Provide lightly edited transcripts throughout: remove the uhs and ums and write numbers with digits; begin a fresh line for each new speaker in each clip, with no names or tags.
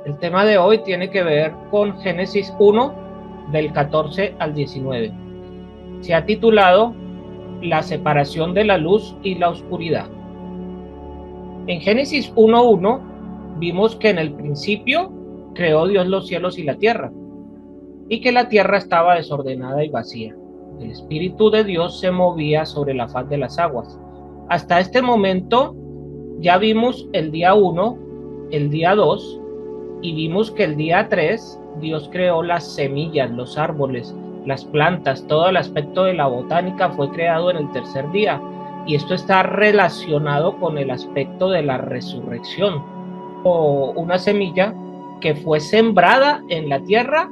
El tema de hoy tiene que ver con Génesis 1, del 14 al 19. Se ha titulado La separación de la luz y la oscuridad. En Génesis 1:1 vimos que en el principio creó Dios los cielos y la tierra, y que la tierra estaba desordenada y vacía. El Espíritu de Dios se movía sobre la faz de las aguas. Hasta este momento ya vimos el día 1, el día 2, y vimos que el día 3 Dios creó las semillas, los árboles, las plantas, todo el aspecto de la botánica fue creado en el tercer día. Y esto está relacionado con el aspecto de la resurrección, o una semilla que fue sembrada en la tierra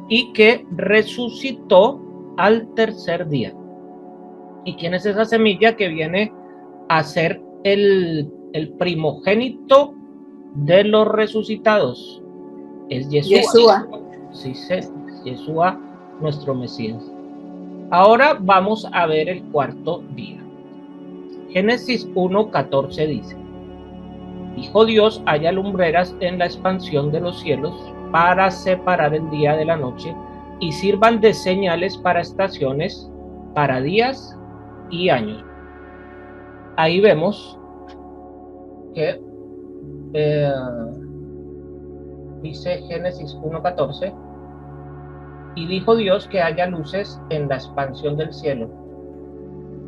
y que resucitó al tercer día. ¿Y quién es esa semilla que viene a ser el primogénito de los resucitados? Es Yeshua.
Yeshua.
Sí, Yeshua, nuestro Mesías. Ahora vamos a ver el cuarto día. Génesis 1:14 dice: dijo Dios, haya lumbreras en la expansión de los cielos para separar el día de la noche y sirvan de señales para estaciones, para días y años. Ahí vemos que dice Génesis 1:14, y dijo Dios que haya luces en la expansión del cielo.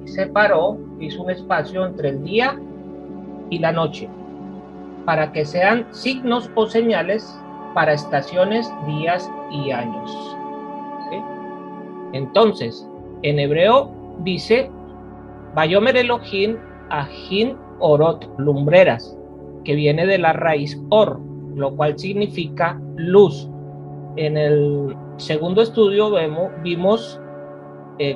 Y separó, hizo un espacio entre el día y la noche, para que sean signos o señales para estaciones, días y años. ¿Sí? Entonces, en hebreo dice, Vayomer Elohim Ahin Orot, lumbreras, que viene de la raíz or, lo cual significa luz. En el segundo estudio vimos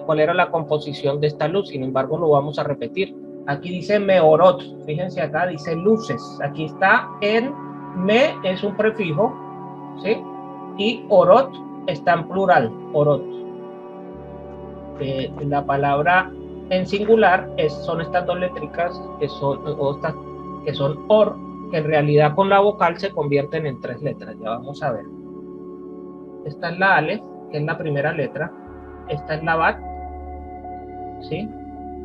cuál era la composición de esta luz, sin embargo lo vamos a repetir. Aquí dice meorot, fíjense acá, dice luces. Aquí está en me, es un prefijo, ¿sí? Y orot está en plural, orot. La palabra en singular son estas dos létricas que son or, que en realidad con la vocal se convierten en tres letras. Ya vamos a ver. Esta es la alef, que es la primera letra. Esta es la bat, ¿sí?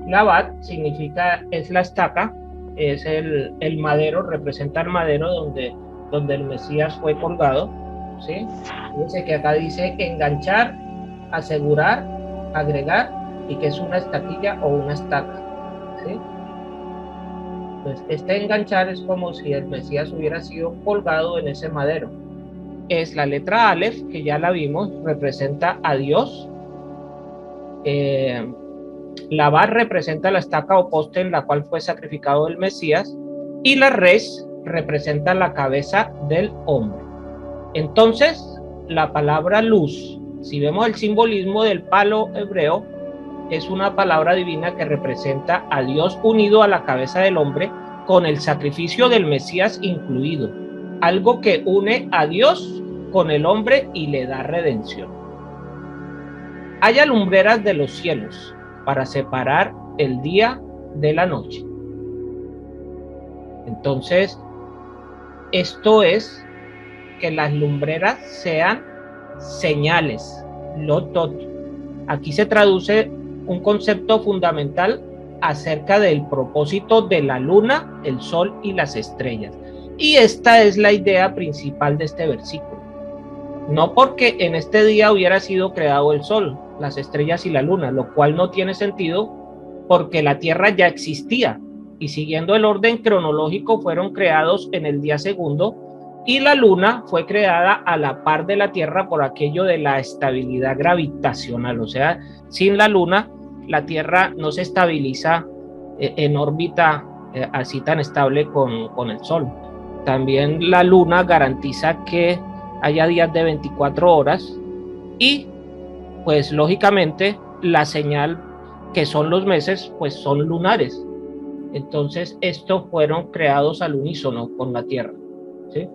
La bat significa, es la estaca, es el madero, representa el madero donde el Mesías fue colgado, ¿sí? Fíjense que acá dice enganchar, asegurar, agregar, y que es una estaquilla o una estaca, ¿sí? Pues este enganchar es como si el Mesías hubiera sido colgado en ese madero. Es la letra Aleph, que ya la vimos, representa a Dios. La bar representa la estaca o poste en la cual fue sacrificado el Mesías, y la res representa la cabeza del hombre. Entonces, la palabra luz, si vemos el simbolismo del palo hebreo, es una palabra divina que representa a Dios unido a la cabeza del hombre con el sacrificio del Mesías incluido, algo que une a Dios con el hombre y le da redención. Haya lumbreras de los cielos para separar el día de la noche. Entonces, esto es que las lumbreras sean señales, lotot. Aquí se traduce un concepto fundamental acerca del propósito de la luna, el sol y las estrellas. Y esta es la idea principal de este versículo. No porque en este día hubiera sido creado el sol, las estrellas y la luna, lo cual no tiene sentido porque la Tierra ya existía y siguiendo el orden cronológico fueron creados en el día segundo, y la luna fue creada a la par de la Tierra por aquello de la estabilidad gravitacional. O sea, sin la luna la Tierra no se estabiliza en órbita así tan estable con el sol. También la luna garantiza que haya días de 24 horas y pues lógicamente la señal que son los meses pues son lunares. Entonces estos fueron creados al unísono con la Tierra, ¿sí?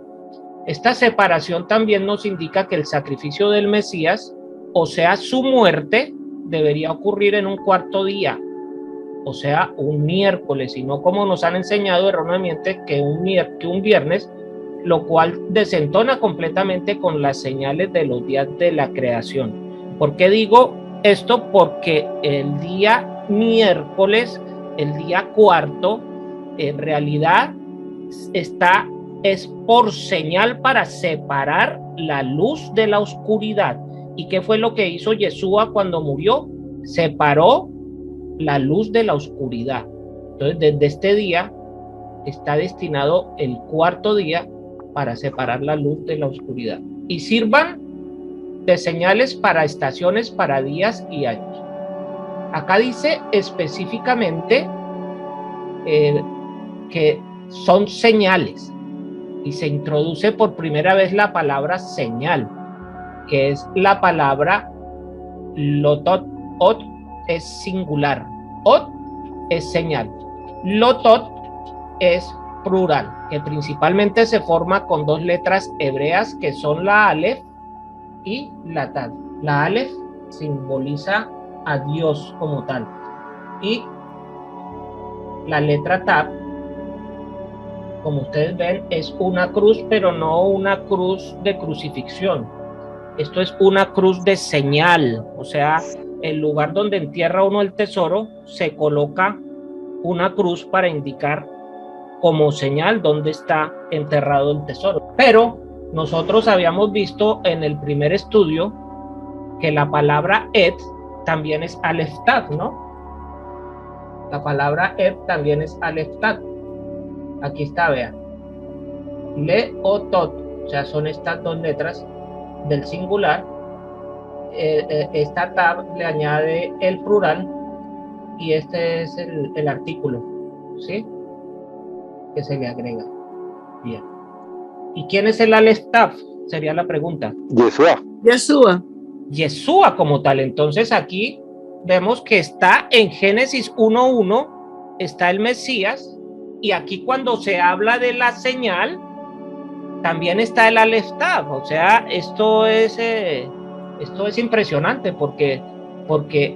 Esta separación también nos indica que el sacrificio del Mesías, o sea su muerte, debería ocurrir en un cuarto día, o sea un miércoles, y no como nos han enseñado erróneamente que un viernes lo cual desentona completamente con las señales de los días de la creación. ¿Por qué digo esto? Porque el día miércoles, el día cuarto, en realidad es por señal para separar la luz de la oscuridad. ¿Y qué fue lo que hizo Yeshua cuando murió? Separó la luz de la oscuridad. Entonces, desde este día está destinado el cuarto día para separar la luz de la oscuridad. Y sirvan de señales para estaciones, para días y años. Acá dice específicamente que son señales, y se introduce por primera vez la palabra señal, que es la palabra lotot. Ot es singular, ot es señal, lotot es plural, que principalmente se forma con dos letras hebreas que son la alef y la tad. La alef simboliza a Dios como tal, y la letra tab, como ustedes ven, es una cruz, pero no una cruz de crucifixión. Esto es una cruz de señal, o sea, el lugar donde entierra uno el tesoro, se coloca una cruz para indicar como señal dónde está enterrado el tesoro. Pero nosotros habíamos visto en el primer estudio que la palabra et también es aleftat, ¿no? La palabra et también es aleftat. Aquí está, vean. Le o tot, o sea, son estas dos letras del singular. Esta tab le añade el plural y este es el artículo, ¿sí? Que se le agrega. Bien. ¿Y quién es el Aleph Tav? Sería la pregunta.
Yeshua.
Yeshua.
Yeshua como tal. Entonces aquí vemos que está en Génesis 1:1, está el Mesías, y aquí cuando se habla de la señal, también está el Aleph Tav. O sea, esto es impresionante porque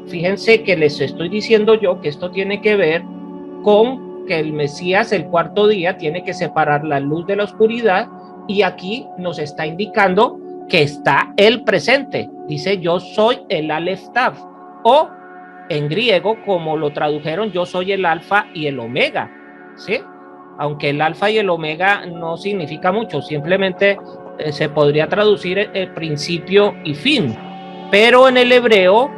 fíjense que les estoy diciendo yo que esto tiene que ver con que el Mesías el cuarto día tiene que separar la luz de la oscuridad, y aquí nos está indicando que está el presente. Dice: yo soy el Aleph Tav, o en griego, como lo tradujeron, yo soy el alfa y el omega, ¿sí? Aunque el alfa y el omega no significa mucho, simplemente se podría traducir el principio y fin, pero en el hebreo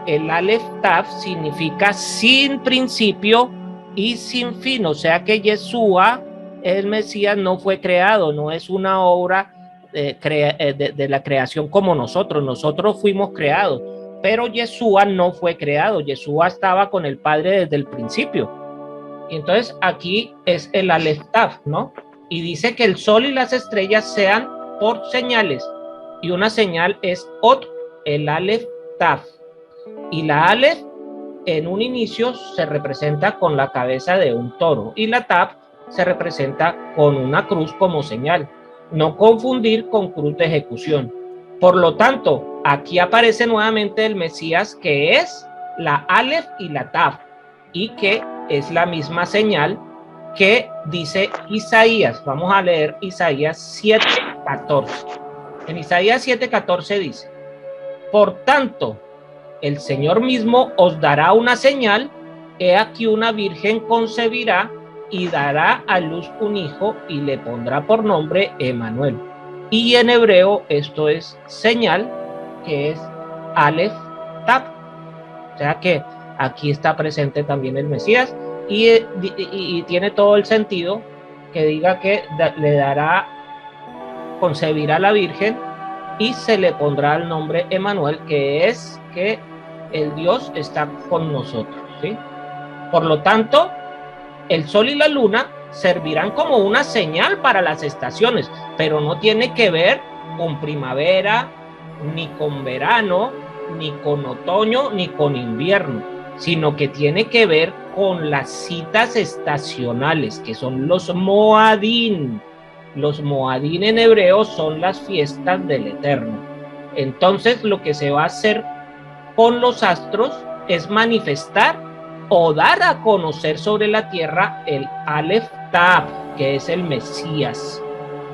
el Aleph Tav significa sin principio y sin fin, o sea que Yeshua, el Mesías, no fue creado, no es una obra de la creación como nosotros fuimos creados, pero Yeshua no fue creado, Yeshua estaba con el Padre desde el principio. Y entonces aquí es el Aleph Tav, ¿no? Y dice que el sol y las estrellas sean por señales, y una señal es Ot, el Aleph Tav, y la Aleph en un inicio se representa con la cabeza de un toro, y la Tav se representa con una cruz como señal, no confundir con cruz de ejecución. Por lo tanto, aquí aparece nuevamente el Mesías, que es la Aleph y la Tav, y que es la misma señal que dice Isaías. Vamos a leer Isaías 7:14. En Isaías 7:14 dice: por tanto, el Señor mismo os dará una señal, he aquí una virgen concebirá y dará a luz un hijo y le pondrá por nombre Emanuel. Y en hebreo esto es señal, que es Aleph Tav. O sea que aquí está presente también el Mesías, y tiene todo el sentido que diga que le dará, concebirá la virgen y se le pondrá el nombre Emanuel, que es que el Dios está con nosotros, ¿sí? Por lo tanto, el sol y la luna servirán como una señal para las estaciones, pero no tiene que ver con primavera, ni con verano, ni con otoño, ni con invierno, sino que tiene que ver con las citas estacionales, que son los Moadín. Los Moadín en hebreo son las fiestas del Eterno. Entonces, lo que se va a hacer con los astros es manifestar o dar a conocer sobre la tierra el Aleph Tav, que es el Mesías.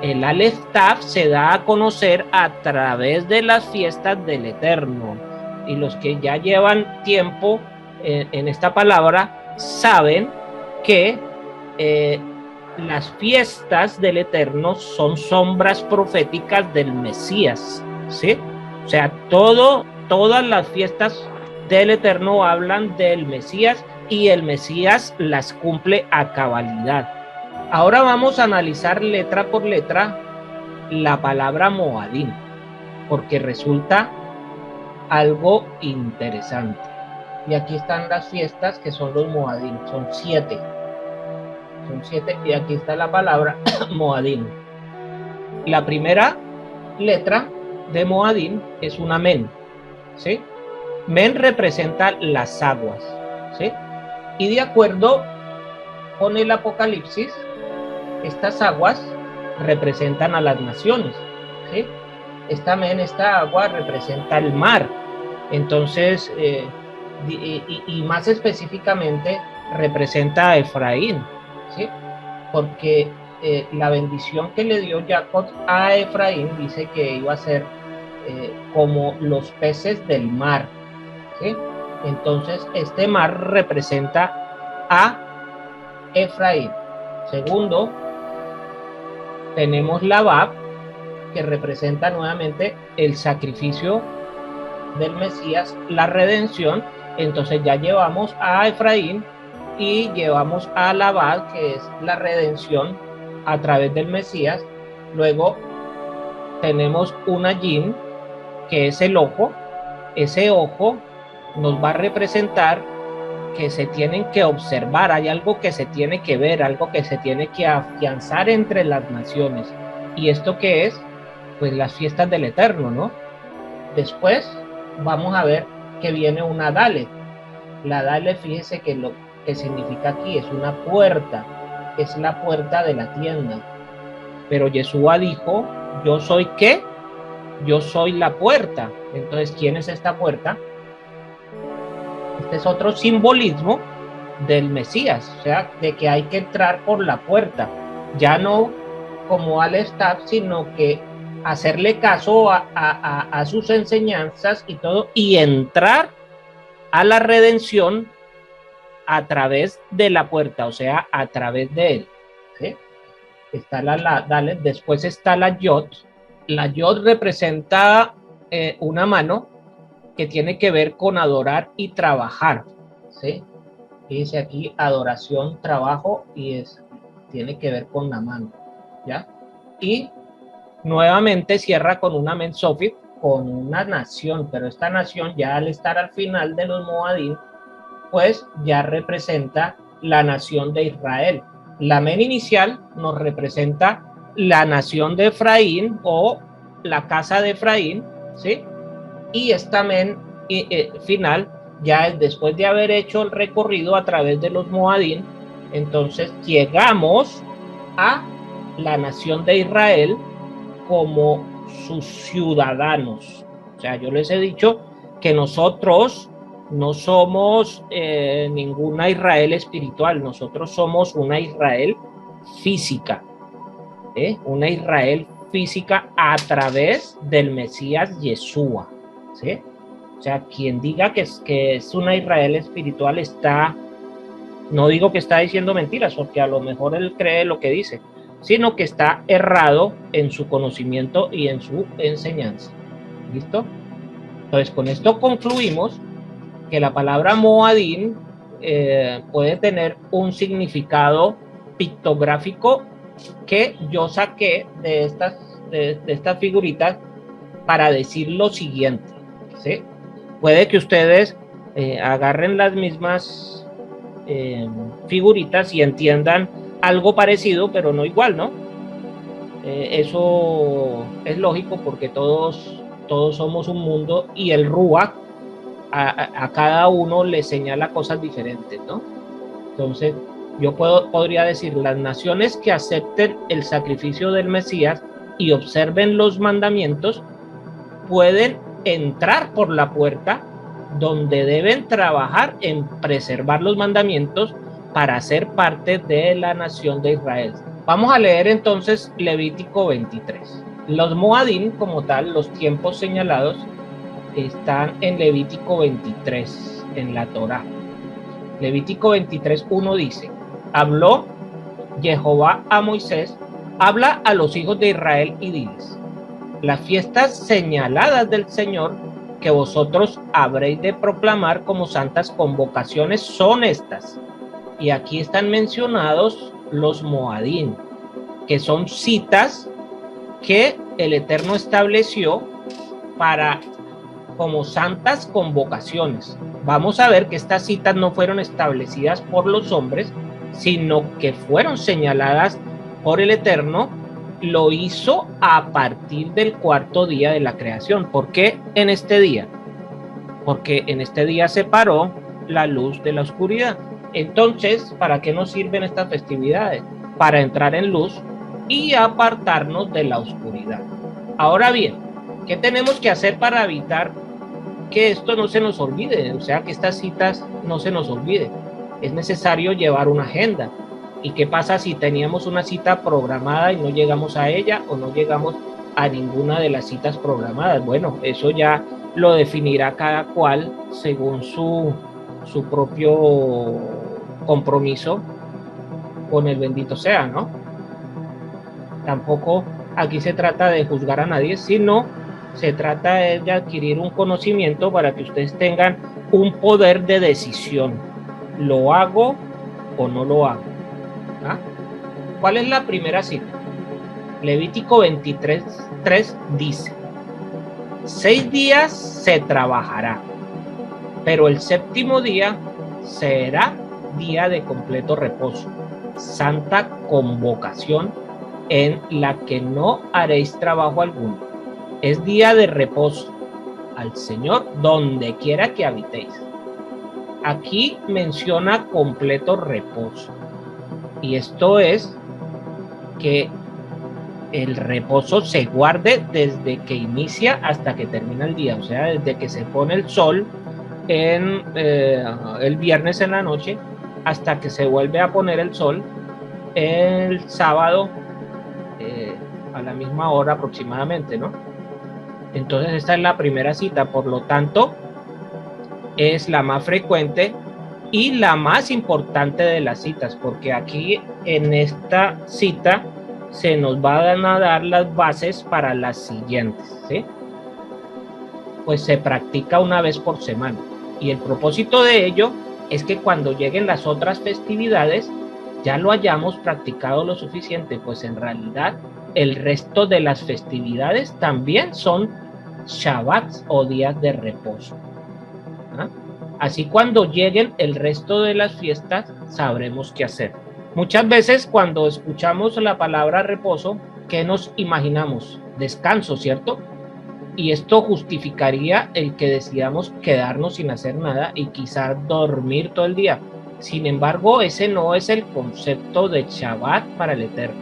El Aleph Tav se da a conocer a través de las fiestas del Eterno. Y los que ya llevan tiempo en esta palabra saben que las fiestas del Eterno son sombras proféticas del Mesías, ¿sí? O sea, todas las fiestas del Eterno hablan del Mesías y el Mesías las cumple a cabalidad. Ahora vamos a analizar letra por letra la palabra Moadim, porque resulta algo interesante. Y aquí están las fiestas que son los Moadim, son 7. Son 7 y aquí está la palabra Moadim. La primera letra de Moadim es una Men, ¿sí? Men representa las aguas, ¿sí? Y de acuerdo con el Apocalipsis, estas aguas representan a las naciones, ¿sí? Esta agua representa el mar. Entonces, y más específicamente, representa a Efraín, ¿sí? Porque la bendición que le dio Jacob a Efraín dice que iba a ser como los peces del mar, ¿sí? Entonces, este mar representa a Efraín. Segundo, tenemos la Bab, que representa nuevamente el sacrificio del Mesías, la redención. Entonces ya llevamos a Efraín y llevamos a la Bab, que es la redención a través del Mesías. Luego tenemos una Yin, que es el ojo. Ese ojo nos va a representar que se tienen que observar, hay algo que se tiene que ver, algo que se tiene que afianzar entre las naciones. ¿Y esto qué es? Pues las fiestas del Eterno, ¿no? Después vamos a ver que viene una Dalet. La Dalet, fíjese que lo que significa aquí es una puerta, es la puerta de la tienda. Pero Yeshua dijo, ¿yo soy qué? Yo soy la puerta. Entonces, ¿quién es esta puerta? Este es otro simbolismo del Mesías, o sea, de que hay que entrar por la puerta, ya no como al staff, sino que hacerle caso a sus enseñanzas y todo, y entrar a la redención a través de la puerta, o sea, a través de él, ¿sí? Está Dalet, después está la Yod. La Yod representa una mano que tiene que ver con adorar y trabajar, ¿sí? Dice aquí adoración, trabajo, y tiene que ver con la mano, ¿ya? Y nuevamente cierra con una Men Sofit, con una nación, pero esta nación ya al estar al final de los Moadim, pues ya representa la nación de Israel. La Men inicial nos representa la nación de Efraín o la casa de Efraín, ¿sí? Y esta Men final, ya después de haber hecho el recorrido a través de los Moadim, entonces llegamos a la nación de Israel como sus ciudadanos. O sea, yo les he dicho que nosotros no somos ninguna Israel espiritual, nosotros somos una Israel física, una Israel física a través del Mesías Yeshua, ¿sí? O sea, quien diga que es una Israel espiritual está, no digo que está diciendo mentiras, porque a lo mejor él cree lo que dice, sino que está errado en su conocimiento y en su enseñanza. ¿Listo? Entonces, con esto concluimos que la palabra Moadim puede tener un significado pictográfico que yo saqué de estas figuritas para decir lo siguiente, ¿sí? Puede que ustedes agarren las mismas figuritas y entiendan algo parecido, pero no igual, ¿no? Eso es lógico porque todos somos un mundo y el Ruach a cada uno le señala cosas diferentes, ¿no? Entonces, yo podría decir, las naciones que acepten el sacrificio del Mesías y observen los mandamientos pueden entrar por la puerta donde deben trabajar en preservar los mandamientos para ser parte de la nación de Israel. Vamos a leer entonces Levítico 23. Los Moadim, como tal, los tiempos señalados, están en Levítico 23, en la Torá. Levítico 23:1 dice: habló Jehová a Moisés, habla a los hijos de Israel y diles: las fiestas señaladas del Señor que vosotros habréis de proclamar como santas convocaciones son estas. Y aquí están mencionados los Moadim, que son citas que el Eterno estableció para como santas convocaciones. Vamos a ver que estas citas no fueron establecidas por los hombres, sino que fueron señaladas por el Eterno. Lo hizo a partir del cuarto día de la creación. ¿Por qué en este día? Porque en este día separó la luz de la oscuridad. Entonces, ¿para qué nos sirven estas festividades? Para entrar en luz y apartarnos de la oscuridad. Ahora bien, ¿qué tenemos que hacer para evitar que esto no se nos olvide? O sea, que estas citas no se nos olviden. Es necesario llevar una agenda. ¿Y qué pasa si teníamos una cita programada y no llegamos a ella o no llegamos a ninguna de las citas programadas? Bueno, eso ya lo definirá cada cual según su propio compromiso con el bendito sea, ¿no? Tampoco aquí se trata de juzgar a nadie, sino se trata de adquirir un conocimiento para que ustedes tengan un poder de decisión. ¿Lo hago o no lo hago? ¿Ah? ¿Cuál es la primera cita? Levítico 23:3 dice: 6 días se trabajará, pero el séptimo día será día de completo reposo, santa convocación, en la que no haréis trabajo alguno. Es día de reposo al Señor donde quiera que habitéis. Aquí menciona completo reposo. Y esto es que el reposo se guarde desde que inicia hasta que termina el día. O sea, desde que se pone el sol el viernes en la noche hasta que se vuelve a poner el sol el sábado a la misma hora aproximadamente, ¿no? Entonces esta es la primera cita, por lo tanto es la más frecuente y la más importante de las citas, porque aquí en esta cita se nos van a dar las bases para las siguientes, ¿sí? Pues se practica una vez por semana y el propósito de ello es que cuando lleguen las otras festividades ya lo hayamos practicado lo suficiente, pues en realidad el resto de las festividades también son Shabbats o días de reposo. ¿Ah? Así cuando lleguen el resto de las fiestas sabremos qué hacer. Muchas veces cuando escuchamos la palabra reposo, ¿qué nos imaginamos? Descanso, ¿cierto? Y esto justificaría el que decidamos quedarnos sin hacer nada y quizás dormir todo el día. Sin embargo, ese no es el concepto de Shabbat para el Eterno,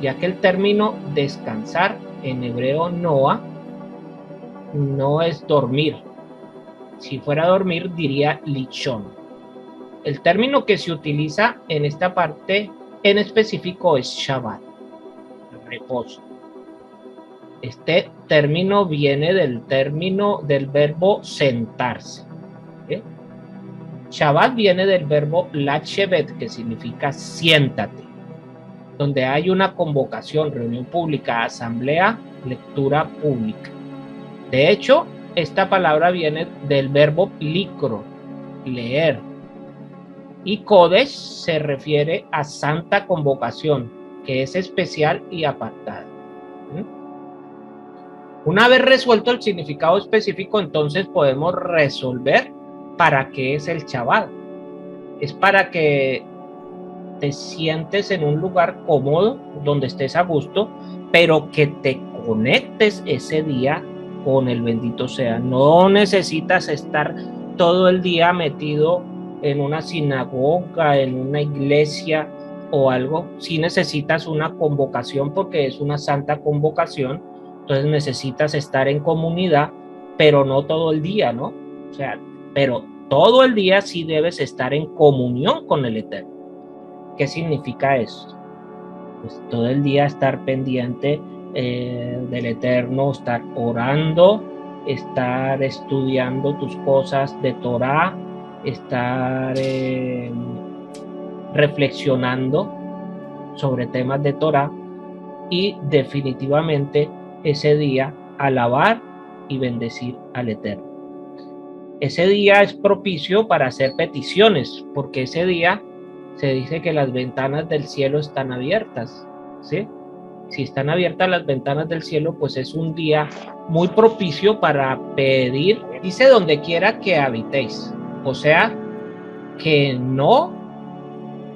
ya que el término descansar en hebreo noah no es dormir. Si fuera dormir diría lichón. El término que se utiliza en esta parte en específico es Shabbat, reposo. Este término viene del verbo sentarse. ¿Sí? Shabbat viene del verbo lashevet, que significa siéntate, donde hay una convocación, reunión pública, asamblea, lectura pública. De hecho, esta palabra viene del verbo likro, leer, y kodesh se refiere a santa convocación, que es especial y apartada. Una vez resuelto el significado específico, entonces podemos resolver para qué es el Shabbat. Es para que te sientes en un lugar cómodo, donde estés a gusto, pero que te conectes ese día con el bendito sea. No necesitas estar todo el día metido en una sinagoga, en una iglesia o algo. Sí necesitas una convocación porque es una santa convocación. Entonces necesitas estar en comunidad, pero no todo el día, ¿no? O sea, pero todo el día sí debes estar en comunión con el Eterno. ¿Qué significa eso? Pues todo el día estar pendiente del Eterno, estar orando, estar estudiando tus cosas de Torah, estar reflexionando sobre temas de Torah y definitivamente ese día alabar y bendecir al Eterno. Ese día es propicio para hacer peticiones, porque ese día se dice que las ventanas del cielo están abiertas, ¿sí? Si están abiertas las ventanas del cielo, pues es un día muy propicio para pedir. Dice donde quiera que habitéis, o sea, que no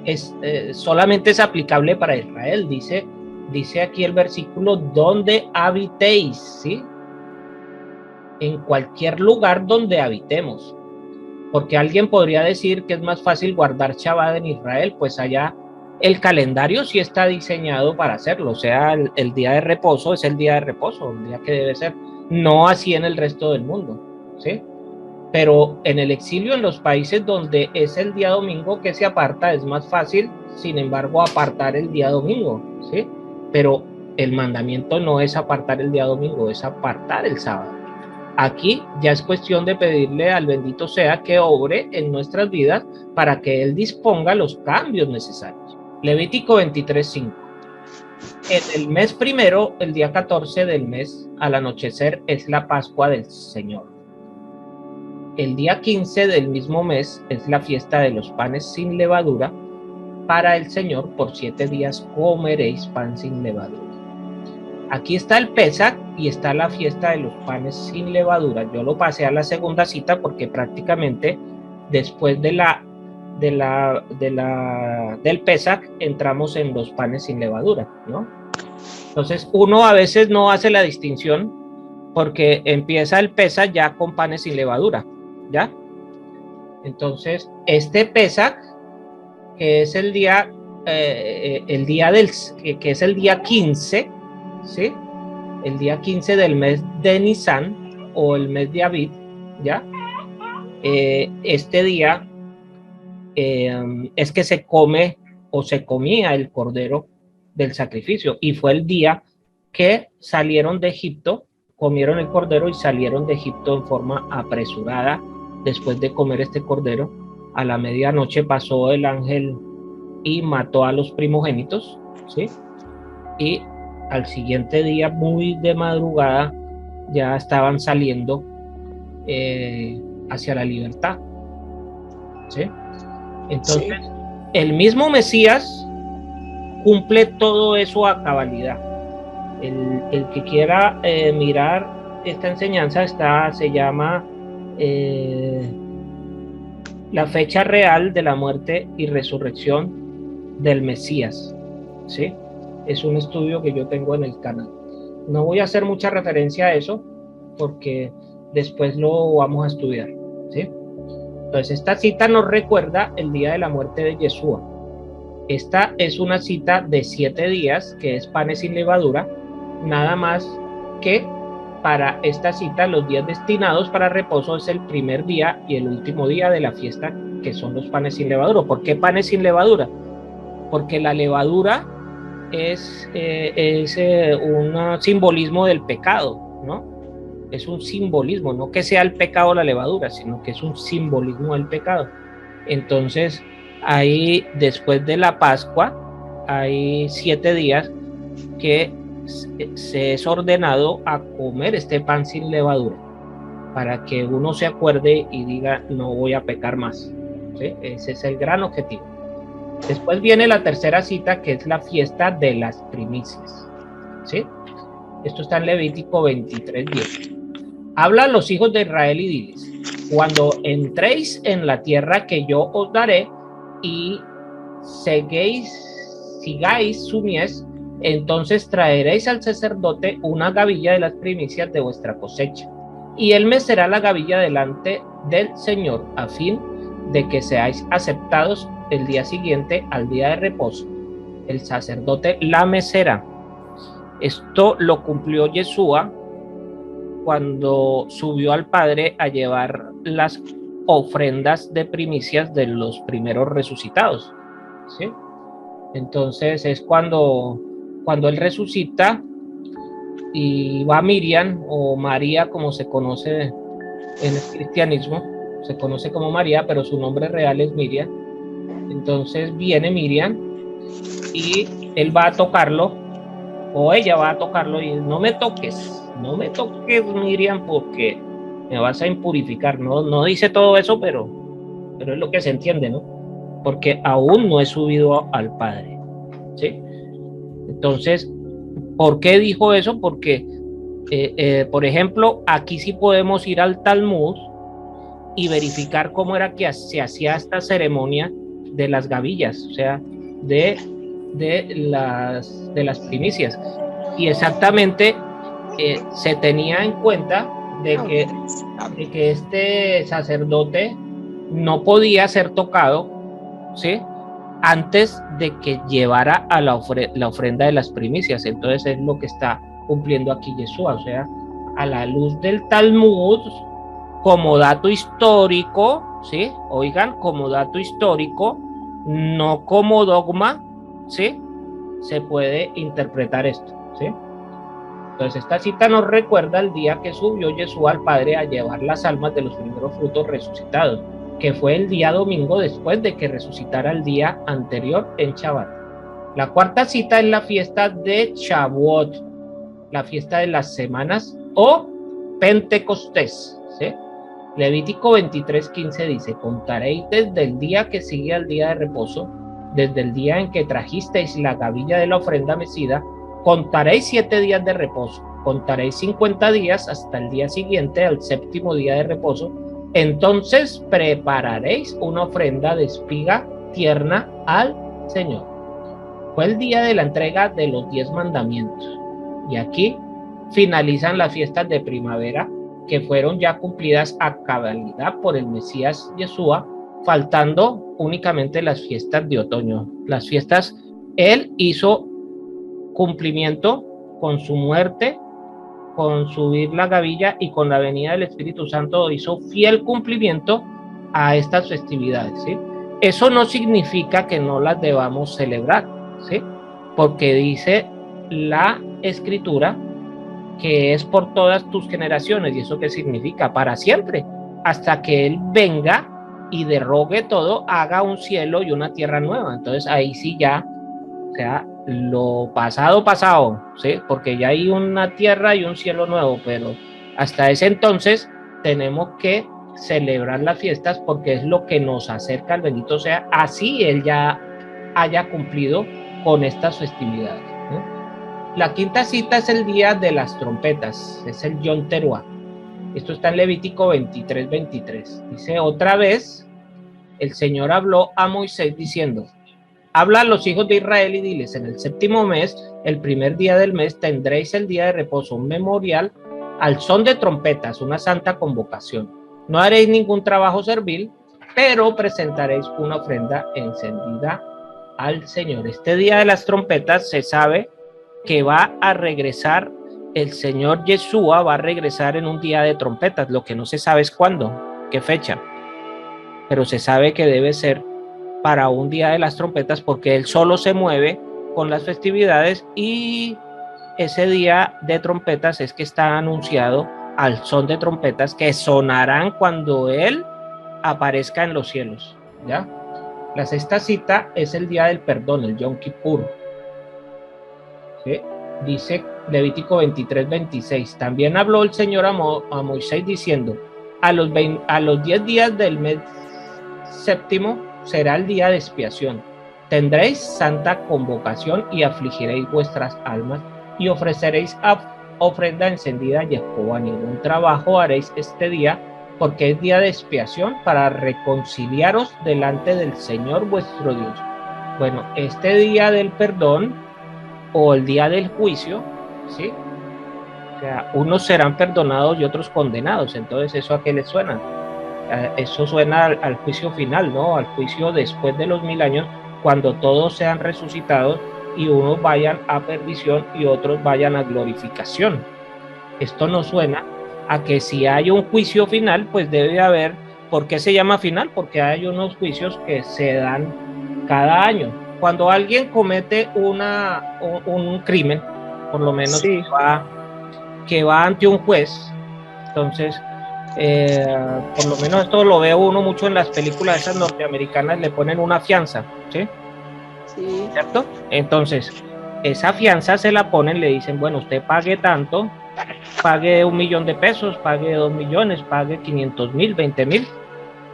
es solamente es aplicable para Israel. Dice aquí el versículo donde habitéis, ¿sí? En cualquier lugar donde habitemos. Porque alguien podría decir que es más fácil guardar Shabbat en Israel, pues allá el calendario sí está diseñado para hacerlo, o sea, el día de reposo es el día de reposo, el día que debe ser, no así en el resto del mundo, ¿sí? Pero en el exilio, en los países donde es el día domingo que se aparta, es más fácil, sin embargo, apartar el día domingo, ¿sí? Pero el mandamiento no es apartar el día domingo, es apartar el sábado. Aquí ya es cuestión de pedirle al bendito sea que obre en nuestras vidas para que Él disponga los cambios necesarios. Levítico 23:5. En el mes primero, el día 14 del mes, al anochecer, es la Pascua del Señor. El día 15 del mismo mes es la fiesta de los panes sin levadura. Para el Señor, por 7 días comeréis pan sin levadura. Aquí está el Pesach y está la fiesta de los panes sin levadura. Yo lo pasé a la segunda cita porque prácticamente después del Pesach entramos en los panes sin levadura, ¿no? Entonces uno a veces no hace la distinción porque empieza el Pesach ya con panes sin levadura, ¿ya? Entonces este Pesach, que es el día que es el día 15, ¿sí? El día 15 del mes de Nisan o el mes de Abid, ¿ya? Este día es que se come o se comía el cordero del sacrificio y fue el día que salieron de Egipto, comieron el cordero y salieron de Egipto en forma apresurada. Después de comer este cordero, a la medianoche pasó el ángel y mató a los primogénitos, ¿sí? Y al siguiente día, muy de madrugada, ya estaban saliendo hacia la libertad, ¿sí? Entonces, sí, el mismo Mesías cumple todo eso a cabalidad. El que quiera mirar esta enseñanza se llama la fecha real de la muerte y resurrección del Mesías, ¿sí? Es un estudio que yo tengo en el canal. No voy a hacer mucha referencia a eso porque después lo vamos a estudiar, ¿sí? Entonces esta cita nos recuerda el día de la muerte de Yeshua. Esta es una cita de 7 días que es panes sin levadura, nada más que para esta cita los días destinados para reposo es el primer día y el último día de la fiesta, que son los panes sin levadura. ¿Por qué panes sin levadura? Porque la levadura es un simbolismo del pecado, ¿no? Es un simbolismo, no que sea el pecado la levadura, sino que es un simbolismo del pecado. Entonces, ahí después de la Pascua, hay 7 días que se es ordenado a comer este pan sin levadura, para que uno se acuerde y diga, no voy a pecar más, ¿sí? Ese es el gran objetivo. Después viene la tercera cita, que es la fiesta de las primicias, ¿sí? Esto está en Levítico 23:10. Habla a los hijos de Israel y diles, cuando entréis en la tierra que yo os daré y sigáis su mies, entonces traeréis al sacerdote una gavilla de las primicias de vuestra cosecha, y él mecerá la gavilla delante del Señor, a fin de que seáis aceptados el día siguiente al día de reposo. El sacerdote la mecerá. Esto lo cumplió Yeshua cuando subió al Padre a llevar las ofrendas de primicias de los primeros resucitados, ¿sí? Entonces es cuando él resucita y va Miriam, o María como se conoce en el cristianismo, se conoce como María, pero su nombre real es Miriam. Entonces viene Miriam y él va a tocarlo, o ella va a tocarlo, y no me toques, Miriam, porque me vas a impurificar. No dice todo eso, pero es lo que se entiende, ¿no? Porque aún no he subido al Padre, ¿sí? Entonces, ¿por qué dijo eso? Porque, por ejemplo, aquí sí podemos ir al Talmud y verificar cómo era que se hacía esta ceremonia de las gavillas, o sea, de las primicias. Y exactamente se tenía en cuenta de que este sacerdote no podía ser tocado, ¿sí?, antes de que llevara a la ofrenda de las primicias. Entonces es lo que está cumpliendo aquí Yeshua, o sea, a la luz del Talmud, como dato histórico, ¿sí? Oigan, como dato histórico, no como dogma, ¿sí? Se puede interpretar esto, ¿sí? Entonces esta cita nos recuerda el día que subió Yeshua al Padre a llevar las almas de los primeros frutos resucitados, que fue el día domingo después de que resucitara el día anterior en Shabbat. La cuarta cita es la fiesta de Shavuot, la fiesta de las semanas, o Pentecostés, ¿sí? Levítico 23:15 dice: contaréis desde el día que sigue al día de reposo, desde el día en que trajisteis la gavilla de la ofrenda mecida, contaréis 7 días de reposo, contaréis 50 días hasta el día siguiente, al séptimo día de reposo. Entonces prepararéis una ofrenda de espiga tierna al Señor. Fue el día de la entrega de los 10 mandamientos. Y aquí finalizan las fiestas de primavera, que fueron ya cumplidas a cabalidad por el Mesías Yeshua, faltando únicamente las fiestas de otoño. Las fiestas, él hizo cumplimiento con su muerte, con subir la gavilla, y con la venida del Espíritu Santo hizo fiel cumplimiento a estas festividades, ¿sí? Eso no significa que no las debamos celebrar, ¿sí? Porque dice la Escritura que es por todas tus generaciones. ¿Y eso qué significa? Para siempre, hasta que Él venga y derrogue todo, haga un cielo y una tierra nueva. Entonces ahí sí ya, o sea, lo pasado, ¿sí? Porque ya hay una tierra y un cielo nuevo, pero hasta ese entonces tenemos que celebrar las fiestas, porque es lo que nos acerca al bendito sea, así Él ya haya cumplido con estas festividades, ¿no? La quinta cita es el día de las trompetas, es el Yom Teruah. Esto está en Levítico 23:23. Dice: otra vez el Señor habló a Moisés diciendo: habla a los hijos de Israel y diles: en el séptimo mes, el primer día del mes, tendréis el día de reposo, un memorial al son de trompetas, una santa convocación. No haréis ningún trabajo servil, pero presentaréis una ofrenda encendida al Señor. Este día de las trompetas se sabe que va a regresar el Señor Yeshua, va a regresar en un día de trompetas. Lo que no se sabe es cuándo, qué fecha, pero se sabe que debe ser para un día de las trompetas, porque Él solo se mueve con las festividades, y ese día de trompetas es que está anunciado al son de trompetas que sonarán cuando Él aparezca en los cielos, ¿ya? La sexta cita es el día del perdón, el Yom Kippur, ¿sí? Dice Levítico 23:26: también habló el Señor a Moisés diciendo: a los 10 días del mes séptimo será el día de expiación. Tendréis santa convocación y afligiréis vuestras almas y ofreceréis ofrenda encendida a Jehová. Ningún trabajo haréis este día, porque es día de expiación, para reconciliaros delante del Señor vuestro Dios. Bueno, este día del perdón, o el día del juicio, ¿sí? O sea, unos serán perdonados y otros condenados. Entonces, ¿eso a qué les suena? Eso suena al juicio final, ¿no? Al juicio después de los 1000 años, cuando todos sean resucitados y unos vayan a perdición y otros vayan a glorificación. Esto nos suena a que si hay un juicio final, pues debe haber. ¿Por qué se llama final? Porque hay unos juicios que se dan cada año. cuando alguien comete un crimen, por lo menos
Sí.
que va ante un juez, entonces, por lo menos esto lo ve uno mucho en las películas esas norteamericanas, le ponen una fianza, ¿sí?
Sí.
¿Cierto? Entonces, esa fianza se la ponen, le dicen, bueno, usted pague tanto, pague 1.000.000 de pesos, pague 2 millones, pague 500.000, 20.000,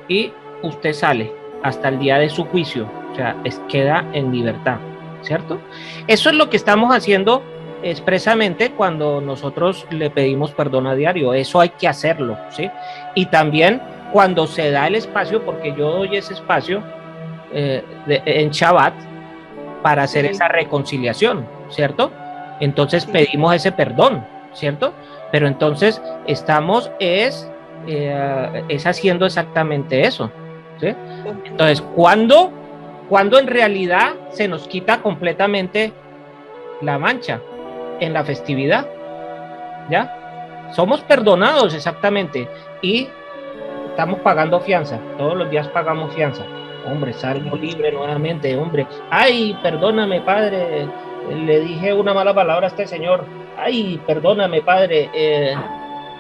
y usted sale hasta el día de su juicio, o sea, queda en libertad, ¿cierto? Eso es lo que estamos haciendo expresamente cuando nosotros le pedimos perdón a diario, eso hay que hacerlo, ¿sí? Y también cuando se da el espacio, porque yo doy ese espacio en Shabbat para hacer esa reconciliación, ¿cierto? Entonces pedimos ese perdón, ¿cierto? Pero entonces estamos es haciendo exactamente eso, ¿sí? Entonces, ¿cuándo en realidad se nos quita completamente la mancha? En la festividad, ¿ya? Somos perdonados exactamente y estamos pagando fianza, todos los días pagamos fianza. Hombre, salgo libre nuevamente, hombre. Ay, perdóname, padre, le dije una mala palabra a este señor. Ay, perdóname, padre,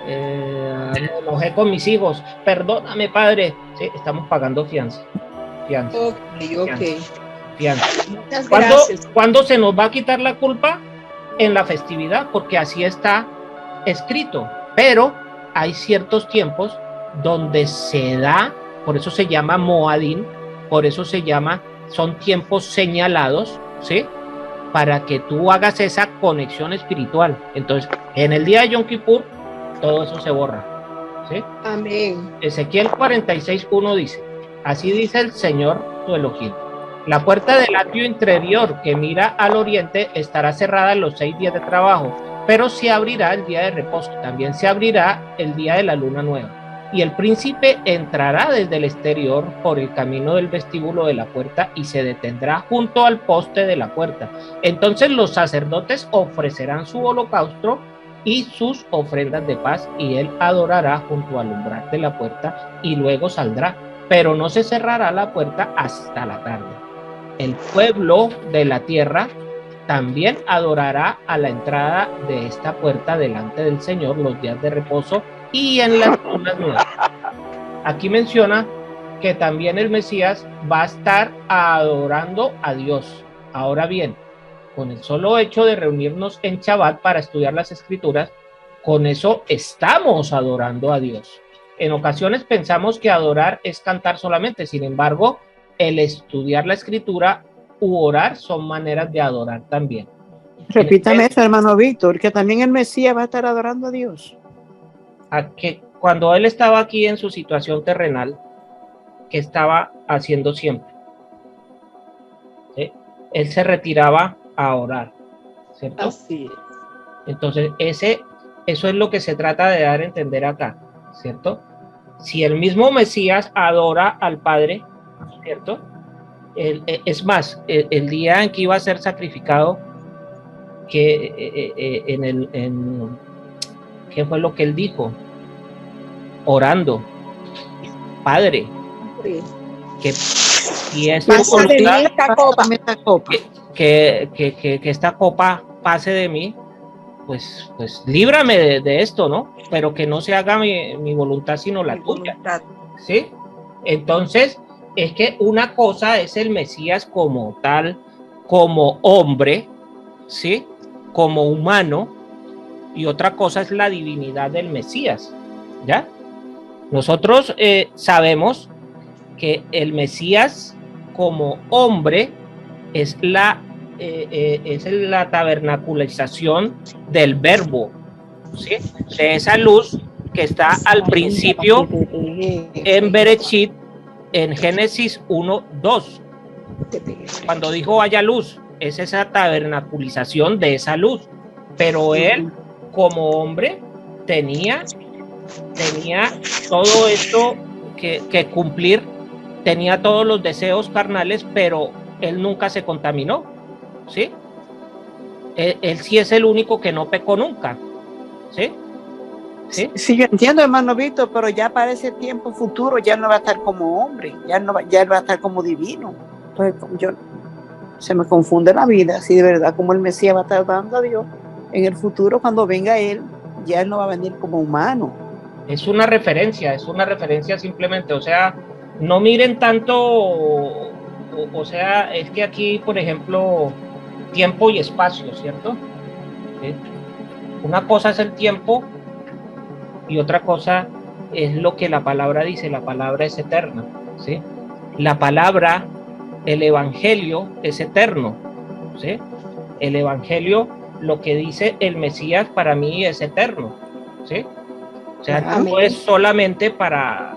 me enojé con mis hijos. Perdóname, padre. Sí, estamos pagando fianza. Fianza.
Ok.
Fianza.
Muchas gracias.
¿Cuándo se nos va a quitar la culpa? En la festividad, porque así está escrito. Pero hay ciertos tiempos donde se da, por eso se llama Moadín, por eso son tiempos señalados, ¿sí? Para que tú hagas esa conexión espiritual. Entonces, en el día de Yom Kippur, todo eso se borra, ¿sí?
Amén.
Ezequiel 46:1 dice, así dice el Señor tu Elohim. La puerta del atrio interior que mira al oriente estará cerrada los 6 días de trabajo, pero se abrirá el día de reposo. También se abrirá el día de la luna nueva. Y el príncipe entrará desde el exterior por el camino del vestíbulo de la puerta y se detendrá junto al poste de la puerta. Entonces los sacerdotes ofrecerán su holocausto y sus ofrendas de paz, y él adorará junto al umbral de la puerta y luego saldrá, pero no se cerrará la puerta hasta la tarde. El pueblo de la tierra también adorará a la entrada de esta puerta delante del Señor los días de reposo y en las lunas nuevas. Aquí menciona que también el Mesías va a estar adorando a Dios. Ahora bien, con el solo hecho de reunirnos en Shabbat para estudiar las Escrituras, con eso estamos adorando a Dios. En ocasiones pensamos que adorar es cantar solamente, sin embargo, el estudiar la Escritura u orar son maneras de adorar también.
Repítame eso, hermano Víctor, que también el Mesías va a estar adorando a Dios.
A que cuando él estaba aquí en su situación terrenal, que estaba haciendo siempre, ¿sí? Él se retiraba a orar, ¿cierto?
Así es.
Entonces, eso es lo que se trata de dar a entender acá, ¿cierto? Si el mismo Mesías adora al Padre, ¿cierto? Es más, el día en que iba a ser sacrificado, ¿qué fue lo que él dijo? Orando, Padre, que si esta voluntad, que esta copa pase de mí, pues líbrame de esto, ¿no? Pero que no se haga mi voluntad, sino la tuya, ¿sí? Entonces, es que una cosa es el Mesías como tal, como hombre, ¿sí? Como humano, y otra cosa es la divinidad del Mesías, ¿ya? Nosotros sabemos que el Mesías como hombre es la tabernaculización del verbo, ¿sí? De esa luz que está al principio en Bereshit, en Génesis 1:2. Cuando dijo haya luz, es esa tabernaculización de esa luz. Pero él, como hombre, tenía todo esto que cumplir, tenía todos los deseos carnales, pero él nunca se contaminó, ¿sí? Él sí es el único que no pecó nunca, ¿sí?
¿Sí? Sí, yo entiendo, hermano Víctor, pero ya para ese tiempo futuro ya no va a estar como hombre, ya él va a estar como divino. Entonces, se me confunde la vida, si de verdad como el Mesías va a estar dando a Dios, en el futuro cuando venga Él, ya Él no va a venir como humano.
Es una referencia simplemente, o sea, no miren tanto, o sea, es que aquí, por ejemplo, tiempo y espacio, ¿cierto? ¿Sí? Una cosa es el tiempo y otra cosa es lo que la palabra dice, la palabra es eterna, ¿sí? La palabra, el evangelio es eterno, ¿sí? El evangelio, lo que dice el Mesías para mí es eterno, ¿sí? O sea, no es solamente para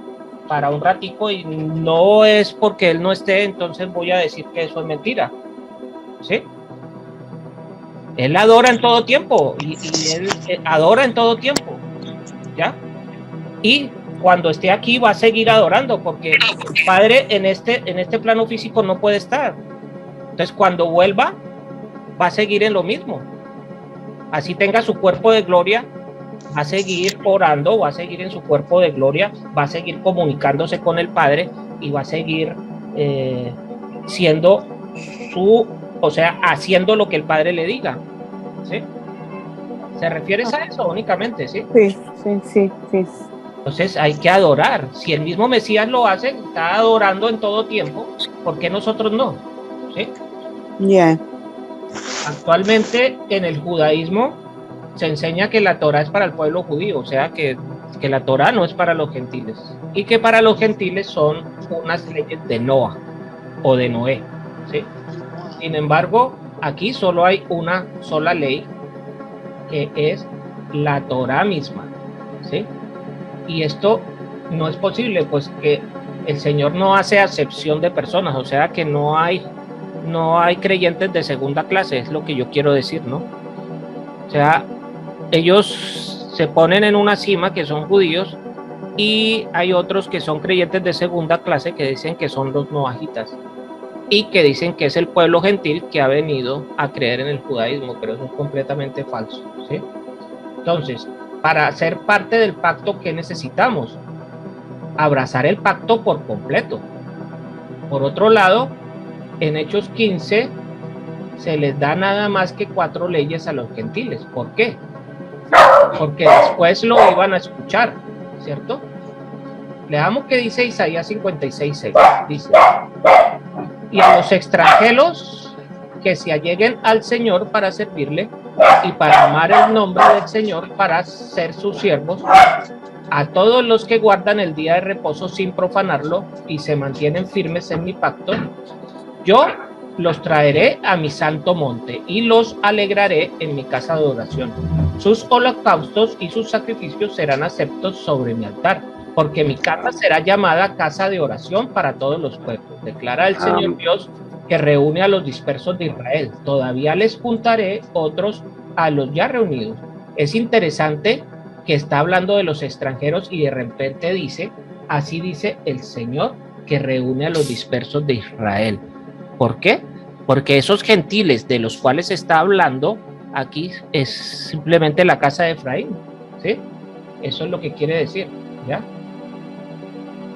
un ratico y no es porque él no esté, entonces voy a decir que eso es mentira, ¿sí? Él adora en todo tiempo y él adora en todo tiempo, ¿ya? Y cuando esté aquí va a seguir adorando porque el Padre en este plano físico no puede estar. Entonces cuando vuelva va a seguir en lo mismo. Así tenga su cuerpo de gloria, va a seguir orando, va a seguir en su cuerpo de gloria, va a seguir comunicándose con el Padre y va a seguir siendo haciendo lo que el Padre le diga, ¿sí? ¿Se refiere a eso únicamente, sí?
Sí.
Entonces hay que adorar. Si el mismo Mesías lo hace, está adorando en todo tiempo, ¿por qué nosotros no? ¿Sí?
Yeah.
Actualmente en el judaísmo se enseña que la Torá es para el pueblo judío, o sea que la Torá no es para los gentiles y que para los gentiles son unas leyes de Noah o de Noé, ¿sí? Sin embargo, aquí solo hay una sola ley que es la Torá misma, ¿sí? Y esto no es posible, pues que el Señor no hace acepción de personas, o sea que no hay creyentes de segunda clase, es lo que yo quiero decir, ¿no? O sea, ellos se ponen en una cima que son judíos y hay otros que son creyentes de segunda clase que dicen que son los noahitas y que dicen que es el pueblo gentil que ha venido a creer en el judaísmo, pero eso es completamente falso, ¿sí? Entonces, para ser parte del pacto, ¿qué necesitamos? Abrazar el pacto por completo. Por otro lado, en Hechos 15 se les da nada más que 4 leyes a los gentiles. ¿Por qué? Porque después lo iban a escuchar, ¿cierto? Leamos qué dice Isaías 56:6. Dice: y a los extranjeros que se alleguen al Señor para servirle y para amar el nombre del Señor, para ser sus siervos, a todos los que guardan el día de reposo sin profanarlo y se mantienen firmes en mi pacto, yo los traeré a mi santo monte y los alegraré en mi casa de oración. Sus holocaustos y sus sacrificios serán aceptos sobre mi altar, porque mi casa será llamada casa de oración para todos los pueblos. Declara el Señor Dios, que reúne a los dispersos de Israel. Todavía les juntaré otros a los ya reunidos. Es interesante que está hablando de los extranjeros y de repente dice, así dice el Señor, que reúne a los dispersos de Israel. ¿Por qué? Porque esos gentiles de los cuales está hablando aquí es simplemente la casa de Efraín, ¿sí? Eso es lo que quiere decir, ¿ya?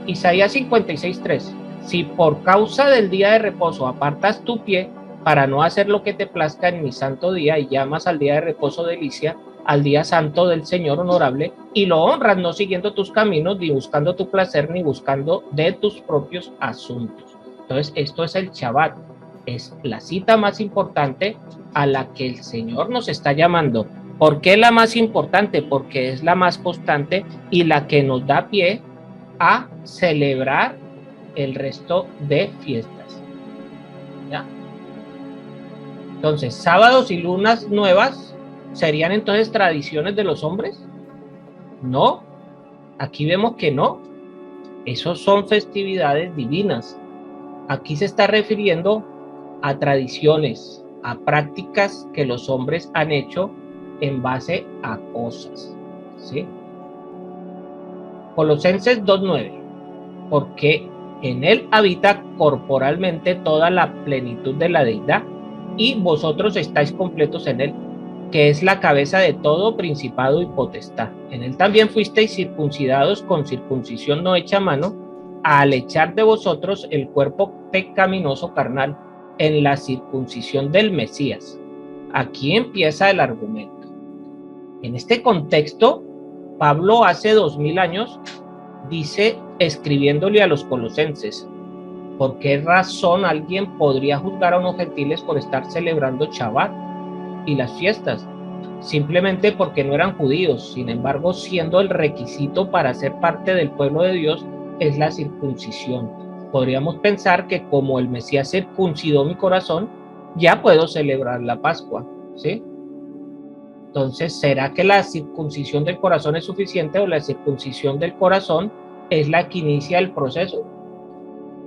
Isaías 56:3. Si por causa del día de reposo apartas tu pie para no hacer lo que te plazca en mi santo día y llamas al día de reposo delicia, al día santo del Señor honorable, y lo honras no siguiendo tus caminos, ni buscando tu placer, ni buscando de tus propios asuntos. Entonces, esto es el Shabbat, es la cita más importante a la que el Señor nos está llamando. ¿Por qué la más importante? Porque es la más constante y la que nos da pie a celebrar el resto de fiestas. ¿Ya? Entonces, sábados y lunas nuevas ¿serían entonces tradiciones de los hombres? No, aquí vemos que no. Esos son festividades divinas. Aquí se está refiriendo a tradiciones, a prácticas que los hombres han hecho en base a cosas, ¿sí? Colosenses 2:9, porque en él habita corporalmente toda la plenitud de la deidad y vosotros estáis completos en él, que es la cabeza de todo principado y potestad. En él también fuisteis circuncidados con circuncisión no hecha a mano, al echar de vosotros el cuerpo pecaminoso carnal en la circuncisión del Mesías. Aquí empieza el argumento. En este contexto, Pablo hace 2000 años dice, escribiéndole a los colosenses: ¿por qué razón alguien podría juzgar a unos gentiles por estar celebrando Shabbat y las fiestas? Simplemente porque no eran judíos. Sin embargo, siendo el requisito para ser parte del pueblo de Dios es la circuncisión. Podríamos pensar que como el Mesías circuncidó mi corazón, ya puedo celebrar la Pascua, ¿sí? Entonces, ¿será que la circuncisión del corazón es suficiente o la circuncisión del corazón es la que inicia el proceso?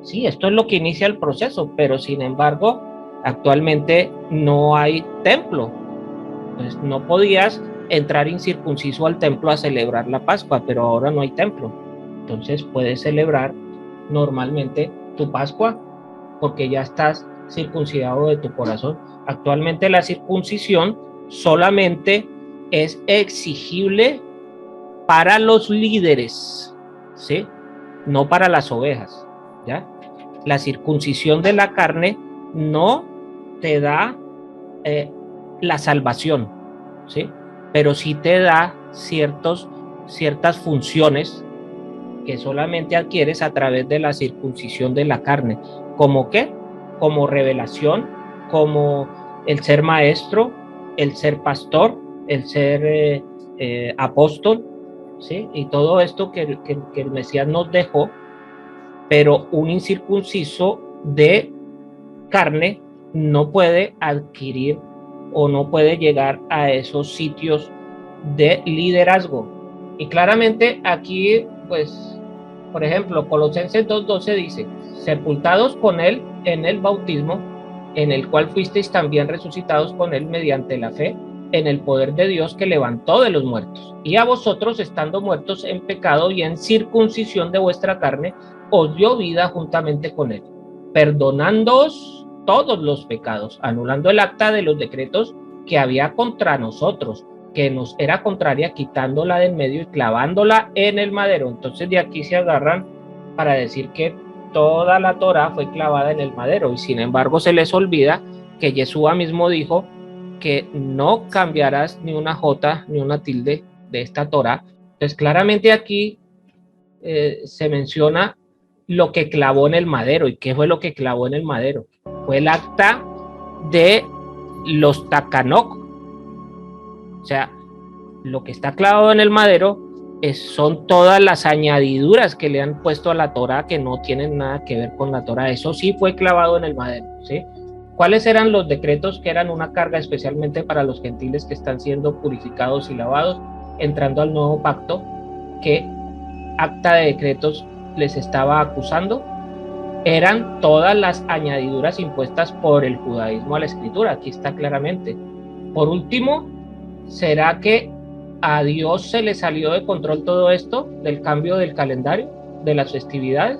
Sí, esto es lo que inicia el proceso, pero sin embargo, actualmente no hay templo. Pues no podías entrar incircunciso al templo a celebrar la Pascua, pero ahora no hay templo. Entonces puedes celebrar normalmente tu Pascua porque ya estás circuncidado de tu corazón. Actualmente la circuncisión solamente es exigible para los líderes, ¿sí? No para las ovejas, ¿ya? La circuncisión de la carne no te da la salvación, ¿sí? Pero sí te da ciertas funciones que solamente adquieres a través de la circuncisión de la carne. ¿Cómo qué? Como revelación, como el ser maestro, el ser pastor, el ser apóstol, ¿sí? Y todo esto que el Mesías nos dejó, pero un incircunciso de carne no puede adquirir o no puede llegar a esos sitios de liderazgo. Y claramente aquí, pues, por ejemplo, Colosenses 2:12 dice: sepultados con él en el bautismo, en el cual fuisteis también resucitados con él mediante la fe en el poder de Dios que levantó de los muertos. Y a vosotros, estando muertos en pecado y en circuncisión de vuestra carne, os dio vida juntamente con él, perdonándoos todos los pecados, anulando el acta de los decretos que había contra nosotros, que nos era contraria, quitándola de en medio y clavándola en el madero. Entonces de aquí se agarran para decir que toda la Torá fue clavada en el madero, y sin embargo se les olvida que Yeshua mismo dijo que no cambiarás ni una jota ni una tilde de esta Torá. Entonces claramente aquí se menciona lo que clavó en el madero. ¿Y qué fue lo que clavó en el madero? Fue el acta de los Takanok. O sea, lo que está clavado en el madero son todas las añadiduras que le han puesto a la Torá que no tienen nada que ver con la Torá. Eso sí fue clavado en el madero, ¿sí? ¿Cuáles eran los decretos que eran una carga especialmente para los gentiles que están siendo purificados y lavados, entrando al nuevo pacto? ¿Qué acta de decretos les estaba acusando? Eran todas las añadiduras impuestas por el judaísmo a la escritura. Aquí está claramente. Por último, ¿será que a Dios se le salió de control todo esto del cambio del calendario, de las festividades?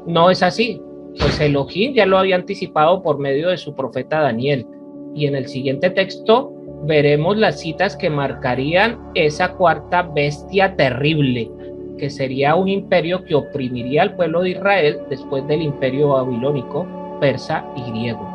No es así, pues Elohim ya lo había anticipado por medio de su profeta Daniel, y en el siguiente texto veremos las citas que marcarían esa cuarta bestia terrible, que sería un imperio que oprimiría al pueblo de Israel después del imperio babilónico, persa y griego.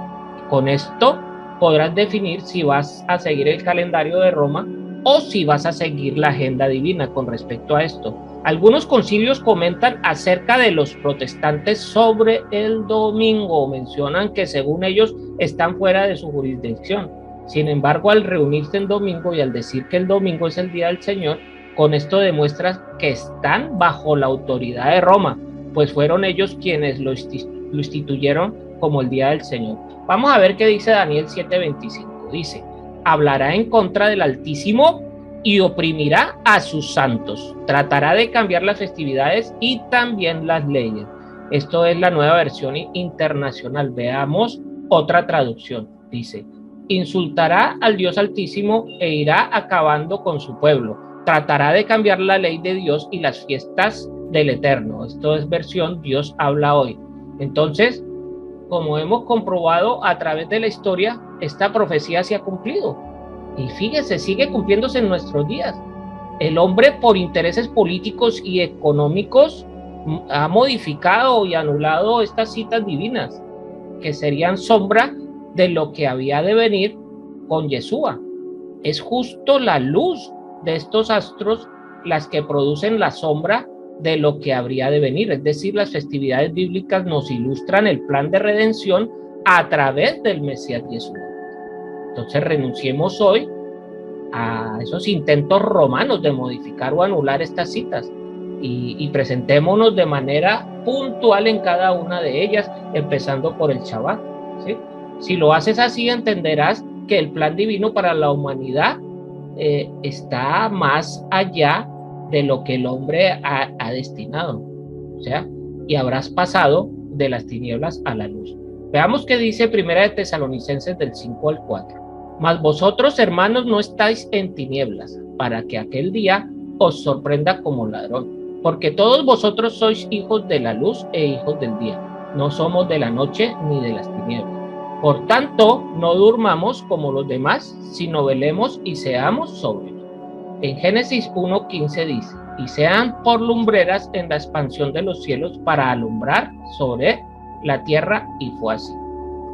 Con esto podrás definir si vas a seguir el calendario de Roma o si vas a seguir la agenda divina con respecto a esto. Algunos concilios comentan acerca de los protestantes sobre el domingo. Mencionan que según ellos están fuera de su jurisdicción. Sin embargo, al reunirse en domingo y al decir que el domingo es el día del Señor, con esto demuestras que están bajo la autoridad de Roma, pues fueron ellos quienes lo instituyeron como el día del Señor. Vamos a ver qué dice Daniel 7:25. Dice: hablará en contra del Altísimo y oprimirá a sus santos. Tratará de cambiar las festividades y también las leyes. Esto es la nueva versión internacional. Veamos otra traducción. Dice: insultará al Dios Altísimo e irá acabando con su pueblo. Tratará de cambiar la ley de Dios y las fiestas del Eterno. Esto es versión Dios habla hoy. Entonces, como hemos comprobado a través de la historia, esta profecía se ha cumplido. Y fíjese, sigue cumpliéndose en nuestros días. El hombre, por intereses políticos y económicos, ha modificado y anulado estas citas divinas. que serían sombra de lo que había de venir con Yeshua. Es justo la luz de estos astros las que producen la sombra de lo que habría de venir. Es decir, las festividades bíblicas nos ilustran el plan de redención a través del Mesías Yeshua. Entonces renunciemos hoy a esos intentos romanos de modificar o anular estas citas y presentémonos de manera puntual en cada una de ellas, empezando por el Shabbat, ¿sí? Si lo haces así, entenderás que el plan divino para la humanidad está más allá de lo que el hombre ha destinado, o sea, y habrás pasado de las tinieblas a la luz. Veamos qué dice Primera de Tesalonicenses del 5 al 4. Mas vosotros, hermanos, no estáis en tinieblas, para que aquel día os sorprenda como ladrón. Porque todos vosotros sois hijos de la luz e hijos del día. No somos de la noche ni de las tinieblas. Por tanto, no durmamos como los demás, sino velemos y seamos sobrios. En Génesis 1:15 dice: y sean por lumbreras en la expansión de los cielos para alumbrar sobre la tierra, y fue así.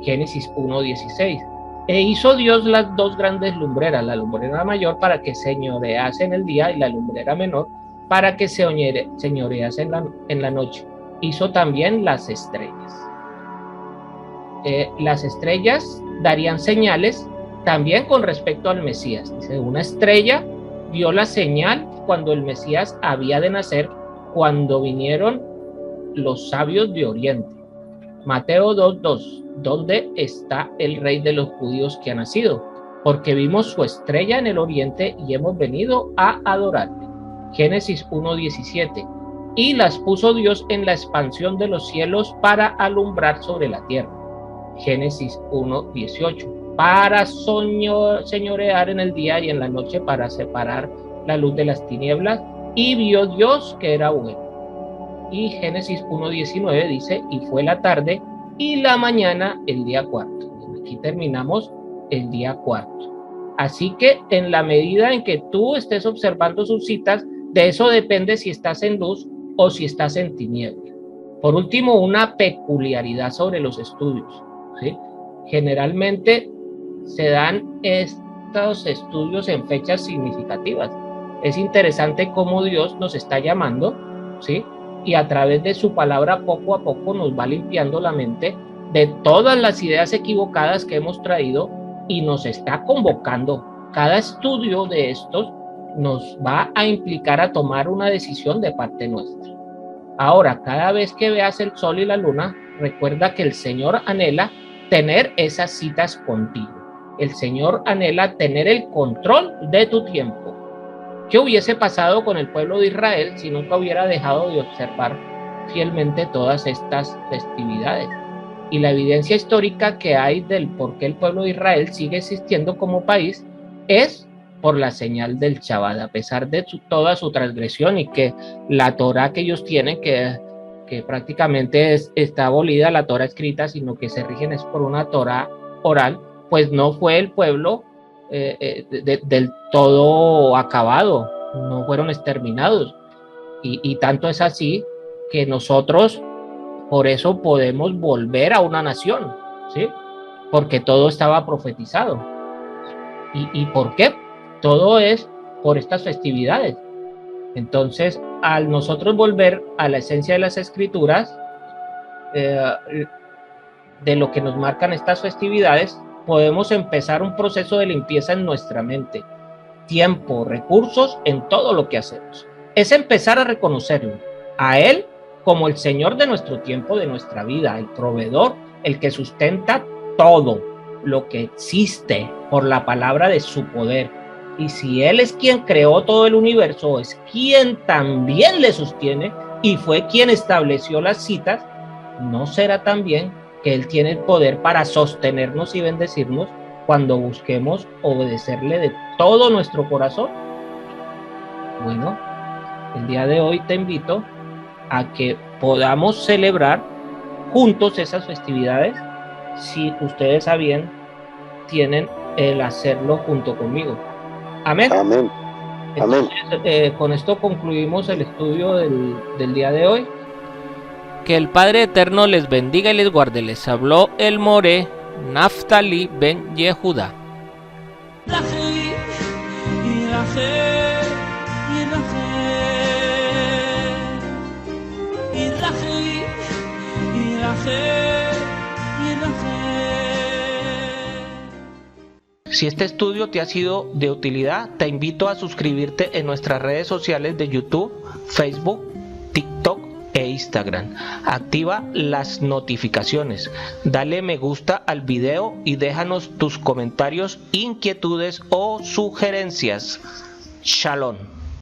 Génesis 1:16. E hizo Dios las dos grandes lumbreras, la lumbrera mayor para que señorease en el día y la lumbrera menor para que señorease en la noche. Hizo también las estrellas. Las estrellas darían señales también con respecto al Mesías. Dice, una estrella dio la señal cuando el Mesías había de nacer, cuando vinieron los sabios de Oriente. Mateo 2:2. ¿Dónde está el rey de los judíos que ha nacido? Porque vimos su estrella en el oriente y hemos venido a adorarle. Génesis 1:17. Y las puso Dios en la expansión de los cielos para alumbrar sobre la tierra. Génesis 1:18. Para señorear en el día y en la noche, para separar la luz de las tinieblas. Y vio Dios que era bueno. Y Génesis 1:19 dice: y fue la tarde y la mañana el día cuarto. Aquí terminamos el día cuarto. Así que en la medida en que tú estés observando sus citas, de eso depende si estás en luz o si estás en tiniebla. Por último, una peculiaridad sobre los estudios, ¿sí? Generalmente se dan estos estudios en fechas significativas. Es interesante cómo Dios nos está llamando, ¿sí? Y a través de su palabra poco a poco nos va limpiando la mente de todas las ideas equivocadas que hemos traído y nos está convocando. Cada estudio de estos nos va a implicar a tomar una decisión de parte nuestra. Ahora, cada vez que veas el sol y la luna, recuerda que el Señor anhela tener esas citas contigo. El Señor anhela tener el control de tu tiempo. ¿Qué hubiese pasado con el pueblo de Israel si nunca hubiera dejado de observar fielmente todas estas festividades? Y la evidencia histórica que hay del por qué el pueblo de Israel sigue existiendo como país es por la señal del Shabbat, a pesar de toda su transgresión y que la Torah que ellos tienen, que prácticamente está abolida la Torah escrita, sino que se rigen es por una Torah oral, pues no fue el pueblo del todo acabado, no fueron exterminados, y tanto es así que nosotros por eso podemos volver a una nación, ¿sí? Porque todo estaba profetizado. ¿Y por qué? Todo es por estas festividades. Entonces, al nosotros volver a la esencia de las escrituras, de lo que nos marcan estas festividades, podemos empezar un proceso de limpieza en nuestra mente, tiempo, recursos, en todo lo que hacemos. Es empezar a reconocerlo, a Él como el Señor de nuestro tiempo, de nuestra vida, el proveedor, el que sustenta todo lo que existe por la palabra de su poder. Y si Él es quien creó todo el universo, es quien también le sostiene y fue quien estableció las citas, ¿no será también que Él tiene el poder para sostenernos y bendecirnos cuando busquemos obedecerle de todo nuestro corazón? Bueno, el día de hoy te invito a que podamos celebrar juntos esas festividades, si ustedes a bien tienen el hacerlo junto conmigo. Amén.
Amén.
Entonces, con esto concluimos el estudio del día de hoy. Que el Padre Eterno les bendiga y les guarde. Les habló el Moré Naftali Ben Yehuda. Si este estudio te ha sido de utilidad, te invito a suscribirte en nuestras redes sociales de YouTube, Facebook, TikTok e Instagram. Activa las notificaciones, dale me gusta al video y déjanos tus comentarios, inquietudes o sugerencias. Shalom.